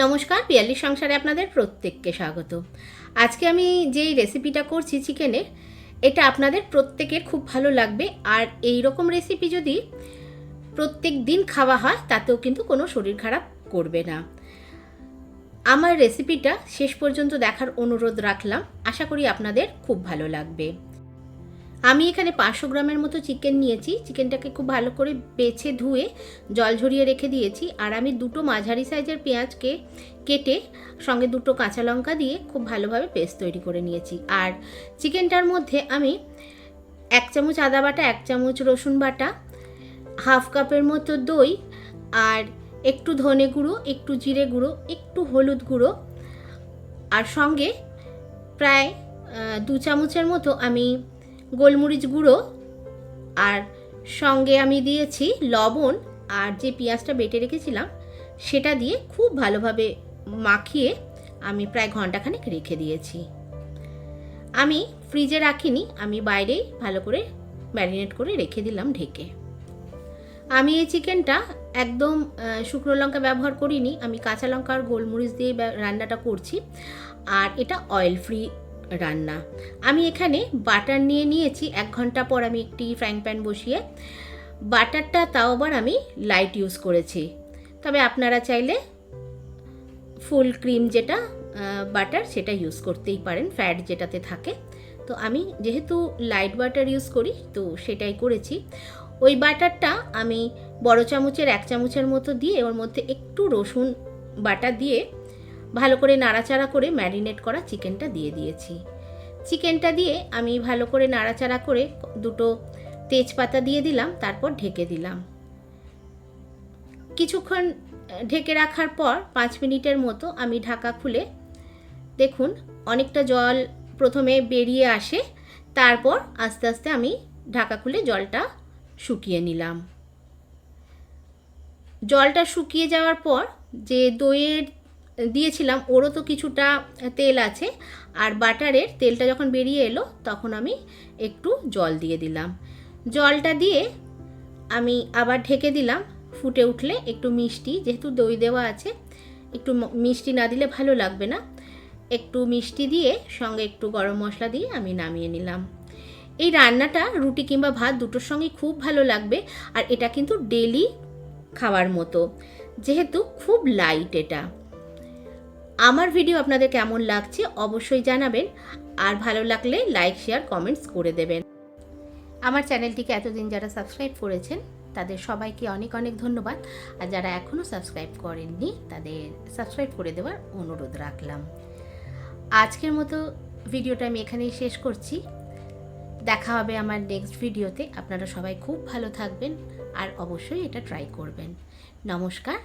নমস্কার, পিয়ালির সংসারে আপনাদের প্রত্যেককে স্বাগত। আজকে আমি যেই রেসিপিটা করছি চিকেনের, এটা আপনাদের প্রত্যেকের খুব ভালো লাগবে। আর এই রকম রেসিপি যদি প্রত্যেক দিন খাওয়া হয় তাতেও কিন্তু কোনো শরীর খারাপ করবে না। আমার রেসিপিটা শেষ পর্যন্ত দেখার অনুরোধ রাখলাম, আশা করি আপনাদের খুব ভালো লাগবে। আমি এখানে 500 গ্রামের মতো চিকেন নিয়েছি। চিকেনটাকে খুব ভালো করে বেছে ধুয়ে জল ঝরিয়ে রেখে দিয়েছি। আর আমি দুটো মাঝারি সাইজের পেঁয়াজকে কেটে সঙ্গে দুটো কাঁচা লঙ্কা দিয়ে খুব ভালোভাবে পেস্ট তৈরি করে নিয়েছি। আর চিকেনটার মধ্যে আমি 1 চামচ আদা বাটা, 1 চামচ রসুন বাটা, হাফ কাপের মতো দই, আর একটু ধনে গুঁড়ো, একটু জিরে গুঁড়ো, একটু হলুদ গুঁড়ো, আর সঙ্গে প্রায় 2 চামচের মতো আমি গোলমরিচ গুঁড়ো, আর সঙ্গে আমি দিয়েছি লবণ, আর যে পেঁয়াজটা বেটে রেখেছিলাম সেটা দিয়ে খুব ভালোভাবে মাখিয়ে আমি প্রায় ঘন্টাখানেক রেখে দিয়েছি। আমি ফ্রিজে রাখিনি, আমি বাইরেই ভালো করে ম্যারিনেট করে রেখে দিলাম ঢেকে। আমি এই চিকেনটা একদম শুকনো লঙ্কা ব্যবহার করিনি, আমি কাঁচা লঙ্কা আর গোলমরিচ দিয়ে রান্নাটা করছি। আর এটা অয়েল ফ্রি রান্না। আমি এখানে বাটার নিয়েছি। 1 ঘন্টা পর আমি একটি ফ্রাইং প্যান বসিয়ে বাটারটা তাও আবার আমি লাইট ইউজ করেছি। তবে আপনারা চাইলে ফুল ক্রিম যেটা বাটার সেটা ইউজ করতেই পারেন, ফ্যাট যেটাতে থাকে। তো আমি যেহেতু লাইট বাটার ইউজ করি তো সেটাই করেছি। ওই বাটারটা আমি বড় চামচের 1 চামচের মতো দিয়ে ওর মধ্যে একটু রসুন বাটা দিয়ে ভালো করে নাড়াচাড়া করে ম্যারিনেট করা চিকেনটা দিয়ে দিয়েছি। চিকেনটা দিয়ে আমি ভালো করে নাড়াচাড়া করে দুটো তেজপাতা দিয়ে দিলাম, তারপর ঢেকে দিলাম। কিছুক্ষণ ঢেকে রাখার পর 5 মিনিটের মতো আমি ঢাকা খুলে দেখুন অনেকটা জল প্রথমে বেরিয়ে আসে, তারপর আস্তে আস্তে আমি ঢাকা খুলে জলটা শুকিয়ে নিলাম। জলটা শুকিয়ে যাওয়ার পর যে দইয়ের দিয়েছিলাম ওরও তো কিছুটা তেল আছে, আর বাটারের তেলটা যখন বেরিয়ে এলো তখন আমি একটু জল দিয়ে দিলাম। জলটা দিয়ে আমি আবার ঢেকে দিলাম। ফুটে উঠলে একটু মিষ্টি, যেহেতু দই দেওয়া আছে একটু মিষ্টি না দিলে ভালো লাগবে না, একটু মিষ্টি দিয়ে সঙ্গে একটু গরম মশলা দিয়ে আমি নামিয়ে নিলাম। এই রান্নাটা রুটি কিংবা ভাত দুটোর সঙ্গে খুব ভালো লাগবে। আর এটা কিন্তু ডেলি খাওয়ার মতো, যেহেতু খুব লাইট। এটা আমার ভিডিও আপনাদের কেমন লাগছে অবশ্যই জানাবেন, আর ভালো লাগলে লাইক শেয়ার কমেন্টস করে দেবেন। আমার চ্যানেলটিকে এতদিন যারা সাবস্ক্রাইব করেছেন তাদের সবাইকে অনেক অনেক ধন্যবাদ, আর যারা এখনও সাবস্ক্রাইব করেননি তাদের সাবস্ক্রাইব করে দেওয়ার অনুরোধ রাখলাম। আজকের মতো ভিডিওটা আমি এখানেই শেষ করছি। দেখা হবে আমার নেক্সট ভিডিওতে। আপনারা সবাই খুব ভালো থাকবেন আর অবশ্যই এটা ট্রাই করবেন। নমস্কার।